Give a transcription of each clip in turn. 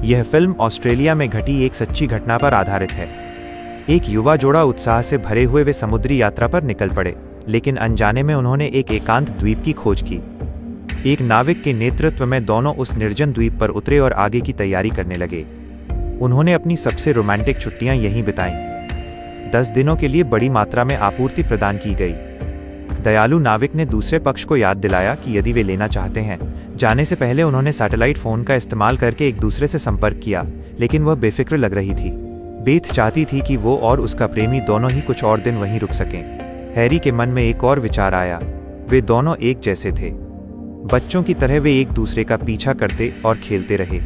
यह film Australia में घटी एक सच्ची घटना पर आधारित है। एक युवा जोड़ा उत्साह से भरे हुए वे समुद्री यात्रा पर निकल पड़े, लेकिन अनजाने में उन्होंने एक एकांत द्वीप की खोज की। एक नाविक के नेतृत्व में दोनों उस निर्जन द्वीप पर उतरे और आगे की तैयारी करने लगे। उन्होंने अपनी सबसे रोमांटिक छुट्टियां यहीं बिताईं। 10 दिनों के लिए बड़ी मात्रा में आपूर्ति प्रदान की गई। दयालु नाविक ने दूसरे पक्ष को याद दिलाया कि यदि वे लेना चाहते हैं, जाने से पहले उन्होंने सैटेलाइट फोन का इस्तेमाल करके एक दूसरे से संपर्क किया, लेकिन वह बेफिक्र लग रही थी। बेथ चाहती थी कि वो और उसका प्रेमी दोनों ही कुछ और दिन वहीं रुक सकें। हैरी के मन में एक और विचार आया। वे दोनों एक जैसे थे। बच्चों की तरह वे एक दूसरे का पीछा करते और खेलते रहे।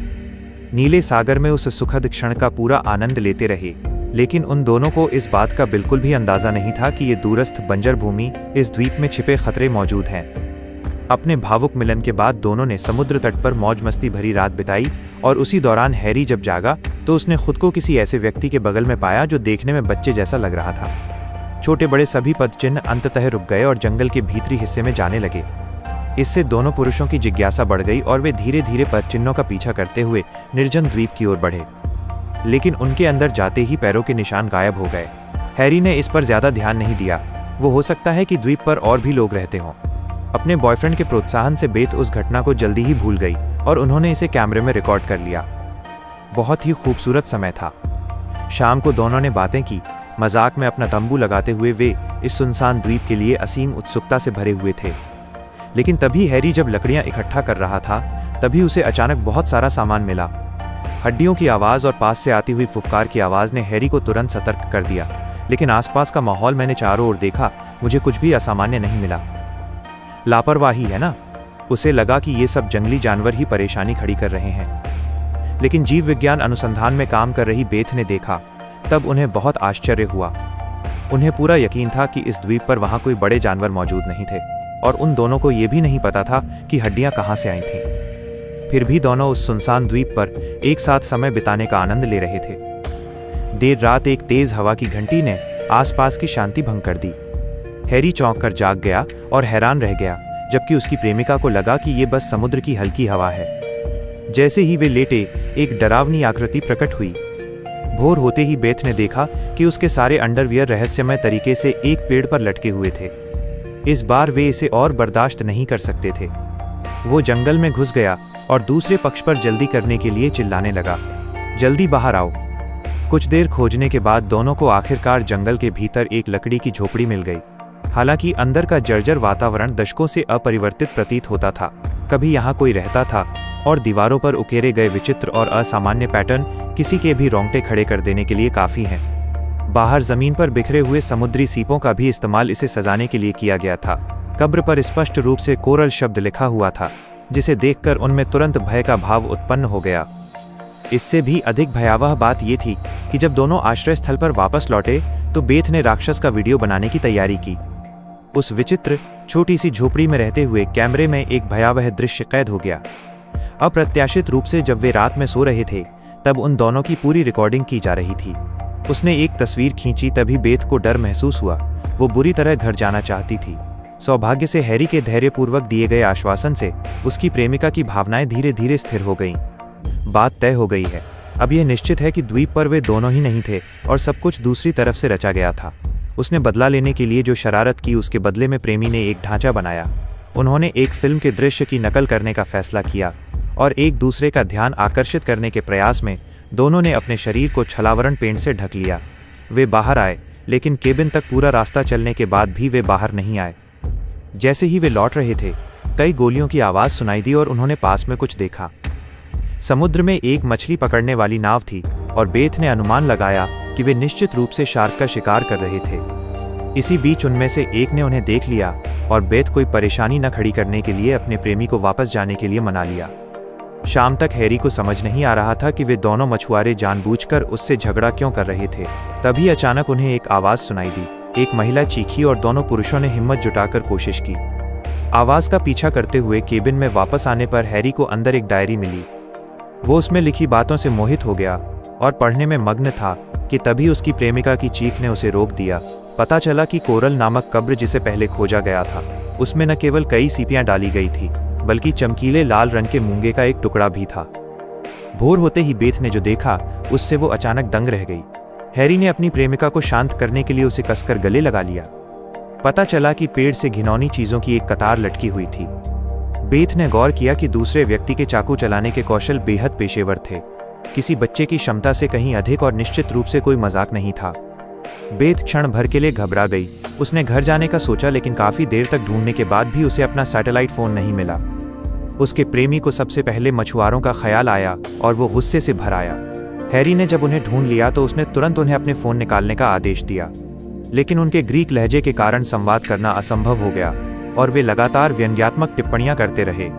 नीले सागर में उस सुखद क्षण का पूरा आनंद लेते रहे, लेकिन उन दोनों को इस बात का बिल्कुल भी अंदाजा नहीं था कि ये दूरस्थ बंजर भूमि, इस द्वीप में छिपे खतरे मौजूद हैं। अपने भावुक मिलन के बाद दोनों ने समुद्र तट पर मौज मस्ती भरी रात बिताई, और उसी दौरान हैरी जब जागा तो उसने खुद को किसी ऐसे व्यक्ति के बगल में पाया जो देखने में बच्चे जैसा लग रहा था। छोटे बड़े सभी पदचिन्ह अंततः रुक गए और जंगल के भीतरी हिस्से में जाने लगे। इससे दोनों पुरुषों की जिज्ञासा बढ़ गई और वे धीरे धीरे पदचिन्हों का पीछा करते हुए निर्जन द्वीप की ओर बढ़े। लेकिन उनके अंदर जाते ही पैरों के निशान गायब हो गए। हैरी ने इस पर ज्यादा ध्यान नहीं दिया। वो हो सकता है कि द्वीप पर और भी लोग रहते हों। अपने बॉयफ्रेंड के प्रोत्साहन से बेथ उस घटना को जल्दी ही भूल गई और उन्होंने इसे कैमरे में रिकॉर्ड कर लिया। बहुत ही खूबसूरत समय था। शाम को दोनों ने बातें की। मजाक में अपना तंबू लगाते हुए वे इस सुनसान द्वीप के लिए असीम उत्सुकता से भरे हुए थे। लेकिन तभी हैरी जब लकड़ियां इकट्ठा कर रहा था, तभी उसे अचानक बहुत सारा सामान मिला। हड्डियों की आवाज और पास से आती हुई फुफकार की आवाज ने हैरी को तुरंत सतर्क कर दिया। लेकिन आसपास का माहौल मैंने चारों ओर देखा, मुझे कुछ भी असामान्य नहीं मिला। लापरवाही है ना? उसे लगा कि ये सब जंगली जानवर ही परेशानी खड़ी कर रहे हैं। लेकिन जीव विज्ञान अनुसंधान में काम कर रही बेथ ने देखा, तब उन्हें बहुत आश्चर्य हुआ। उन्हें पूरा यकीन था कि इस द्वीप पर वहां कोई बड़े जानवर मौजूद नहीं थे, और उन दोनों को यह भी नहीं पता था कि हड्डियां कहां से आई थीं। फिर भी दोनों उस सुनसान द्वीप पर एक साथ समय बिताने का आनंद ले रहे थे। देर रात एक तेज हवा की घंटी ने आसपास की शांति भंग कर दी। हैरी चौंक कर जाग गया और हैरान रह गया, जबकि उसकी प्रेमिका को लगा कि ये बस समुद्र की हल्की हवा है। जैसे ही वे लेटे, एक डरावनी आकृति प्रकट हुई। भोर होते ही बेथ ने देखा कि उसके सारे अंडरवियर रहस्यमय तरीके से एक पेड़ पर लटके हुए थे। इस बार वे इसे और बर्दाश्त नहीं कर सकते थे। वो जंगल में घुस गया और दूसरे पक्ष पर जल्दी करने के लिए चिल्लाने लगा, जल्दी बाहर आओ। कुछ देर खोजने के बाद दोनों को आखिरकार जंगल के भीतर एक लकड़ी की झोपड़ी मिल गई। हालांकि अंदर का जर्जर वातावरण दशकों से अपरिवर्तित प्रतीत होता था। कभी यहाँ कोई रहता था, और दीवारों पर उकेरे गए विचित्र और असामान्य पैटर्न किसी के भी रोंगटे खड़े कर देने के लिए काफी हैं। बाहर जमीन पर बिखरे हुए समुद्री सीपों का भी इस्तेमाल इसे सजाने के लिए किया गया था। कब्र पर स्पष्ट रूप से कोरल शब्द लिखा हुआ था, जिसे देखकर उनमें तुरंत भय का भाव उत्पन्न हो गया। इससे भी अधिक भयावह बात यह थी कि जब दोनों आश्रय स्थल पर वापस लौटे तो बेथ ने राक्षस का वीडियो बनाने की तैयारी की। उस विचित्र छोटी सी झोपड़ी में रहते हुए कैमरे में एक भयावह दृश्य कैद हो गया। अप्रत्याशित रूप से जब वे रात में सो रहे थे, तब उन दोनों की पूरी रिकॉर्डिंग की जा रही थी। उसने एक तस्वीर खींची, तभी बेथ को डर महसूस हुआ। वो बुरी तरह घर जाना चाहती थी। सौभाग्य से हैरी के धैर्यपूर्वक दिए गए आश्वासन से उसकी प्रेमिका की भावनाएं धीरे धीरे स्थिर हो गईं। बात तय हो गई है। अब यह निश्चित है कि द्वीप पर वे दोनों ही नहीं थे और सब कुछ दूसरी तरफ से रचा गया था। उसने बदला लेने के लिए जो शरारत की, उसके बदले में प्रेमी ने एक ढांचा बनाया। उन्होंने एक फिल्म के दृश्य की नकल करने का फैसला किया, और एक दूसरे का ध्यान आकर्षित करने के प्रयास में दोनों ने अपने शरीर को छलावरण पेंट से ढक लिया। वे बाहर आए, लेकिन केबिन तक पूरा रास्ता चलने के बाद भी वे बाहर नहीं आए। जैसे ही वे लौट रहे थे, कई गोलियों की आवाज सुनाई दी और उन्होंने पास में कुछ देखा। समुद्र में एक मछली पकड़ने वाली नाव थी, और बेथ ने अनुमान लगाया कि वे निश्चित रूप से शार्क का शिकार कर रहे थे। इसी बीच उनमें से एक ने उन्हें देख लिया, और बेथ कोई परेशानी न खड़ी करने के लिए अपने प्रेमी को वापस जाने के लिए मना लिया। शाम तक हैरी को समझ नहीं आ रहा था कि वे दोनों मछुआरे जानबूझकर उससे झगड़ा क्यों कर रहे थे। तभी अचानक उन्हें एक आवाज सुनाई दी। एक महिला चीखी और दोनों पुरुषों ने हिम्मत जुटाकर कोशिश की। आवाज का पीछा करते हुए केबिन में वापस आने पर हैरी को अंदर एक डायरी मिली। वो उसमें लिखी बातों से मोहित हो गया और पढ़ने में मग्न था कि तभी उसकी प्रेमिका की चीख ने उसे रोक दिया। पता चला कि कोरल नामक कब्र जिसे पहले खोजा गया था, उसमें न केवल कई सीपियां डाली गई थी, बल्कि चमकीले लाल रंग के मूंगे का एक टुकड़ा भी था। भोर होते ही बेथ ने जो देखा उससे वो अचानक दंग रह गई। हैरी ने अपनी प्रेमिका को शांत करने के लिए उसे कसकर गले लगा लिया। पता चला कि पेड़ से घिनौनी चीजों की एक कतार लटकी हुई थी। बेथ ने गौर किया कि दूसरे व्यक्ति के चाकू चलाने के कौशल बेहद पेशेवर थे, किसी बच्चे की क्षमता से कहीं अधिक, और निश्चित रूप से कोई मजाक नहीं था। बेथ क्षण भर के लिए घबरा गई। उसने घर जाने का सोचा, लेकिन काफी देर तक ढूंढने के बाद भी उसे अपना सैटेलाइट फोन नहीं मिला। उसके प्रेमी को सबसे पहले मछुआरों का ख्याल आया और वो गुस्से से भर आया। हैरी ने जब उन्हें ढूंढ लिया तो उसने तुरंत उन्हें अपने फोन निकालने का आदेश दिया, लेकिन उनके ग्रीक लहजे के कारण संवाद करना असंभव हो गया और वे लगातार व्यंग्यात्मक टिप्पणियां करते रहे।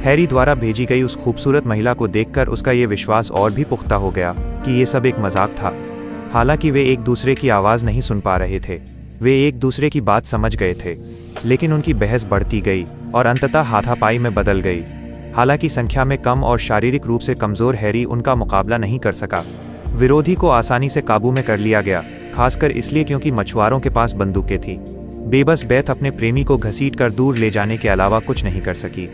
हैरी द्वारा भेजी गई उस खूबसूरत महिला को देखकर उसका ये विश्वास और भी पुख्ता हो गया कि ये सब एक मजाक था। हालांकि वे एक दूसरे की आवाज़ नहीं सुन पा रहे थे, वे एक दूसरे की बात समझ गए थे, लेकिन उनकी बहस बढ़ती गई और अंततः हाथापाई में बदल गई। हालांकि संख्या में कम और शारीरिक रूप से कमजोर हैरी उनका मुकाबला नहीं कर सका। विरोधी को आसानी से काबू में कर लिया गया, खासकर इसलिए क्योंकि मछुआरों के पास बंदूकें थीं। बेबस बेथ अपने प्रेमी को घसीटकर दूर ले जाने के अलावा कुछ नहीं कर सकी।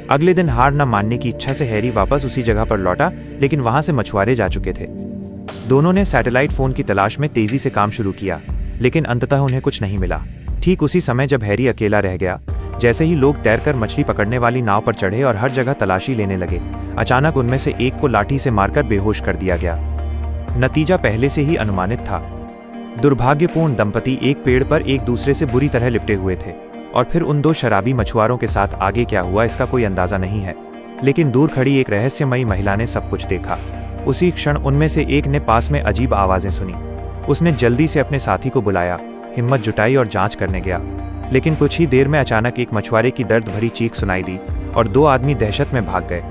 अगले दिन हार न मानने की इच्छा से हैरी वापस उसी जगह पर लौटा, लेकिन वहां से मछुआरे जा चुके थे। दोनों ने सैटेलाइट फोन की तलाश में तेजी से काम शुरू किया, लेकिन अंततः उन्हें कुछ नहीं मिला। ठीक उसी समय जब हैरी अकेला रह गया, जैसे ही लोग तैरकर मछली पकड़ने वाली नाव पर चढ़े और हर जगह तलाशी लेने लगे, अचानक उनमें से एक को लाठी से मारकर बेहोश कर दिया गया। नतीजा पहले से ही अनुमानित था। दुर्भाग्यपूर्ण दंपति एक पेड़ पर एक दूसरे से बुरी तरह लिपटे हुए थे, और फिर उन दो शराबी मछुआरों के साथ आगे क्या हुआ इसका कोई अंदाजा नहीं है, लेकिन दूर खड़ी एक रहस्यमयी महिला ने सब कुछ देखा। उसी क्षण उनमें से एक ने पास में अजीब आवाजें सुनी। उसने जल्दी से अपने साथी को बुलाया, हिम्मत जुटाई और जांच करने गया, लेकिन कुछ ही देर में अचानक एक मछुआरे की दर्द भरी चीख सुनाई दी और दो आदमी दहशत में भाग गए।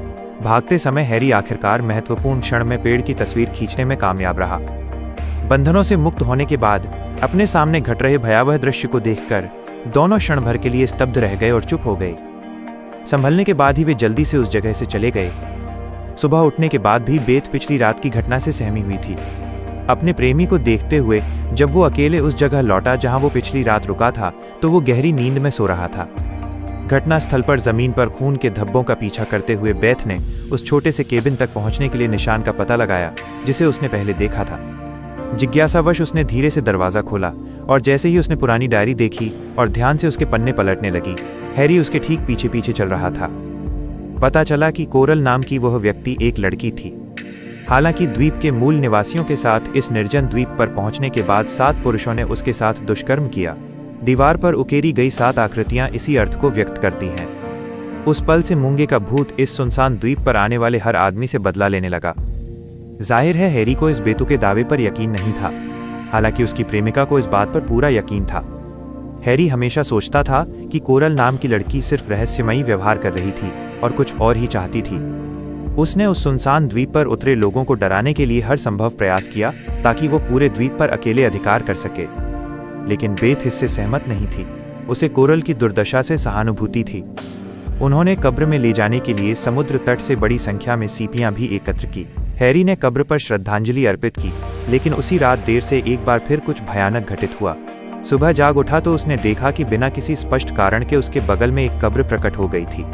भागते समय हैरी आखिरकार महत्वपूर्ण क्षण में पेड़ की तस्वीर खींचने में कामयाब रहा। बंधनों से मुक्त होने के बाद अपने सामने घट रहे भयावह दृश्य को देखकर दोनों क्षण भर के लिए स्तब्ध रह गए और चुप हो गए। संभलने के बाद ही वे जल्दी से उस जगह से चले गए। सुबह उठने के बाद भी बेथ पिछली रात की घटना से सहमी हुई थी। अपने प्रेमी को देखते हुए जब वो अकेले उस जगह लौटा जहां वो पिछली रात रुका था, तो वो गहरी नींद में सो रहा था। घटना स्थल पर जमीन पर खून के धब्बों का पीछा करते हुए बेथ ने उस छोटे से केबिन तक पहुंचने के लिए निशान का पता लगाया जिसे उसने पहले देखा था। जिज्ञासावश उसने धीरे से दरवाजा खोला, और जैसे ही उसने पुरानी डायरी देखी और ध्यान से उसके पन्ने पलटने लगी, हैरी उसके ठीक पीछे पीछे चल रहा था। पता चला कि कोरल नाम की वह व्यक्ति एक लड़की थी। हालांकि द्वीप के मूल निवासियों के साथ इस निर्जन द्वीप पर पहुंचने के बाद 7 पुरुषों ने उसके साथ दुष्कर्म किया। दीवार पर उकेरी गई 7 आकृतियां इसी अर्थ को व्यक्त करती हैं। उस पल से मूंगे का भूत इस सुनसान द्वीप पर आने वाले हर आदमी से बदला लेने लगा। जाहिर है हैरी को इस बेतुके दावे पर यकीन नहीं था, हालांकि उसकी प्रेमिका को इस बात पर पूरा यकीन था। हैरी हमेशा सोचता था कि कोरल नाम की लड़की सिर्फ रहस्यमयी व्यवहार कर रही थी और कुछ और ही चाहती थी। उसने उस सुनसान द्वीप पर उतरे लोगों को डराने के लिए हर संभव प्रयास किया ताकि वो पूरे द्वीप पर अकेले अधिकार कर सके, लेकिन बेथ इससे सहमत नहीं थी। उसे कोरल की दुर्दशा से सहानुभूति थी। उन्होंने कब्र में ले जाने के लिए समुद्र तट से बड़ी संख्या में सीपियां भी एकत्र की। हैरी ने कब्र पर श्रद्धांजलि अर्पित की, लेकिन उसी रात देर से एक बार फिर कुछ भयानक घटित हुआ। सुबह जाग उठा तो उसने देखा कि बिना किसी स्पष्ट कारण के उसके बगल में एक कब्र प्रकट हो गई थी।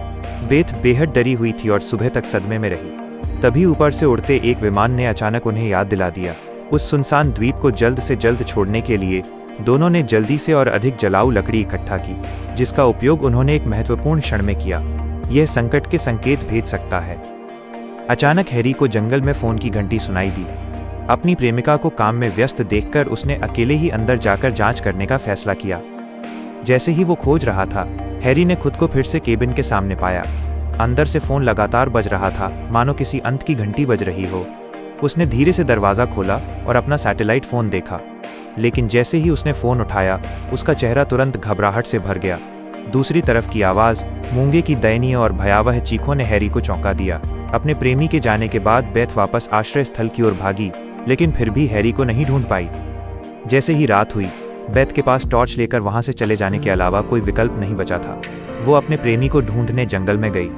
बेथ बेहद डरी हुई थी और सुबह तक सदमे में रही। तभी ऊपर से उड़ते एक विमान ने अचानक उन्हें याद दिला दिया। उस सुनसान द्वीप को जल्द से जल्द छोड़ने के लिए दोनों ने जल्दी से और अधिक जलाऊ लकड़ी इकट्ठा की, जिसका उपयोग उन्होंने एक महत्वपूर्ण क्षण में किया। यह संकट के संकेत भेज सकता है। अचानक हैरी को जंगल में फोन की घंटी सुनाई दी। अपनी प्रेमिका को काम में व्यस्त देखकर उसने अकेले ही अंदर जाकर जांच करने का फैसला किया। जैसे ही वो खोज रहा था, हैरी ने खुद को फिर से केबिन के सामने पाया। अंदर से फोन लगातार बज रहा था, मानो किसी अंत की घंटी बज रही हो। उसने धीरे से दरवाजा खोला और अपना सैटेलाइट फोन देखा, लेकिन जैसे ही उसने फोन उठाया, उसका चेहरा तुरंत घबराहट से भर गया। दूसरी तरफ की आवाज, मूंगे की दयनीय और भयावह चीखों ने हैरी को चौंका दिया। अपने प्रेमी के जाने के बाद बेथ वापस आश्रय स्थल की ओर भागी, लेकिन फिर भी हैरी को नहीं ढूंढ पाई। जैसे ही रात हुई, बेथ के पास टॉर्च लेकर वहां से चले जाने के अलावा कोई विकल्प नहीं बचा था। वो अपने प्रेमी को ढूंढने जंगल में गई।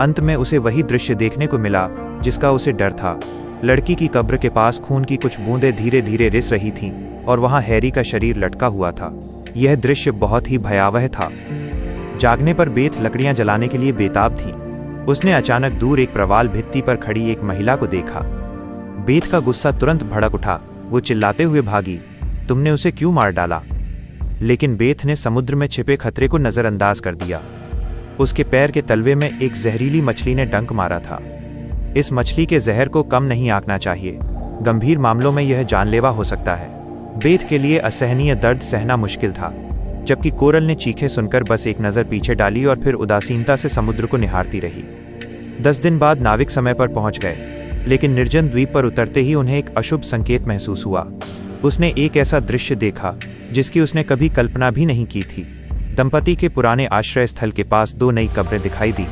अंत में उसे वही दृश्य देखने को मिला जिसका उसे डर था। लड़की की कब्र के पास खून की कुछ बूंदें धीरे धीरे रिस रही थीं और वहां हैरी का शरीर लटका हुआ था। यह दृश्य बहुत ही भयावह था। जागने पर बेथ लकड़ियां जलाने के लिए बेताब थी। उसने अचानक दूर एक प्रवाल भित्ति पर खड़ी एक महिला को देखा। बेथ का गुस्सा तुरंत भड़क उठा। वो चिल्लाते हुए भागी, तुमने उसे क्यों मार डाला? लेकिन बेथ ने समुद्र में छिपे खतरे को नजरअंदाज कर दिया। उसके पैर के तलवे में एक जहरीली मछली ने डंक मारा था। इस मछली के जहर को कम नहीं आंकना चाहिए। गंभीर मामलों में यह जानलेवा हो सकता है। बेथ के लिए असहनीय दर्द सहना मुश्किल था, जबकि कोरल ने चीखें सुनकर बस एक नज़र पीछे डाली और फिर उदासीनता से समुद्र को निहारती रही। 10 दिन बाद नाविक समय पर पहुंच गए, लेकिन निर्जन द्वीप पर उतरते ही उन्हें एक अशुभ संकेत महसूस हुआ। उसने एक ऐसा दृश्य देखा जिसकी उसने कभी कल्पना भी नहीं की थी। दंपति के पुराने आश्रय स्थल के पास 2 नई कब्रें दिखाई दी।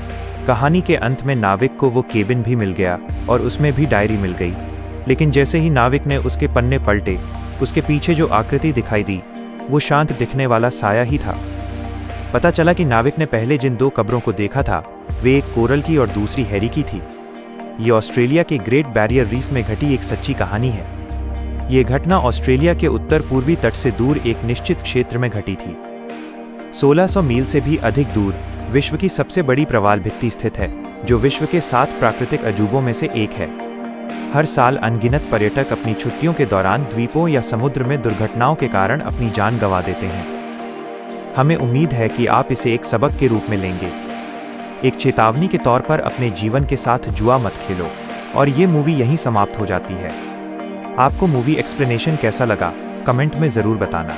कहानी के अंत में नाविक को वो केबिन भी मिल गया और उसमें भी डायरी मिल गई। लेकिन जैसे ही नाविक ने उसके पन्ने पलटे, उसके पीछे जो आकृति दिखाई दी वो शांत दिखने वाला साया ही था। पता चला कि नाविक ने पहले जिन 2 कब्रों को देखा था वे एक कोरल की और दूसरी हैरी की थी। ये ऑस्ट्रेलिया के ग्रेट बैरियर रीफ में घटी एक सच्ची कहानी है। ये घटना ऑस्ट्रेलिया के उत्तर पूर्वी तट से दूर एक निश्चित क्षेत्र में घटी थी। 1600 मील से भी अधिक दूर विश्व की सबसे बड़ी प्रवाल भित्ति स्थित है, जो विश्व के 7 प्राकृतिक अजूबों में से एक है। हर साल अनगिनत पर्यटक अपनी छुट्टियों के दौरान द्वीपों या समुद्र में दुर्घटनाओं के कारण अपनी जान गंवा देते हैं। हमें उम्मीद है कि आप इसे एक सबक के रूप में लेंगे, एक चेतावनी के तौर पर अपने जीवन के साथ जुआ मत खेलो। और ये मूवी यहीं समाप्त हो जाती है। आपको मूवी एक्सप्लेनेशन कैसा लगा, कमेंट में ज़रूर बताना।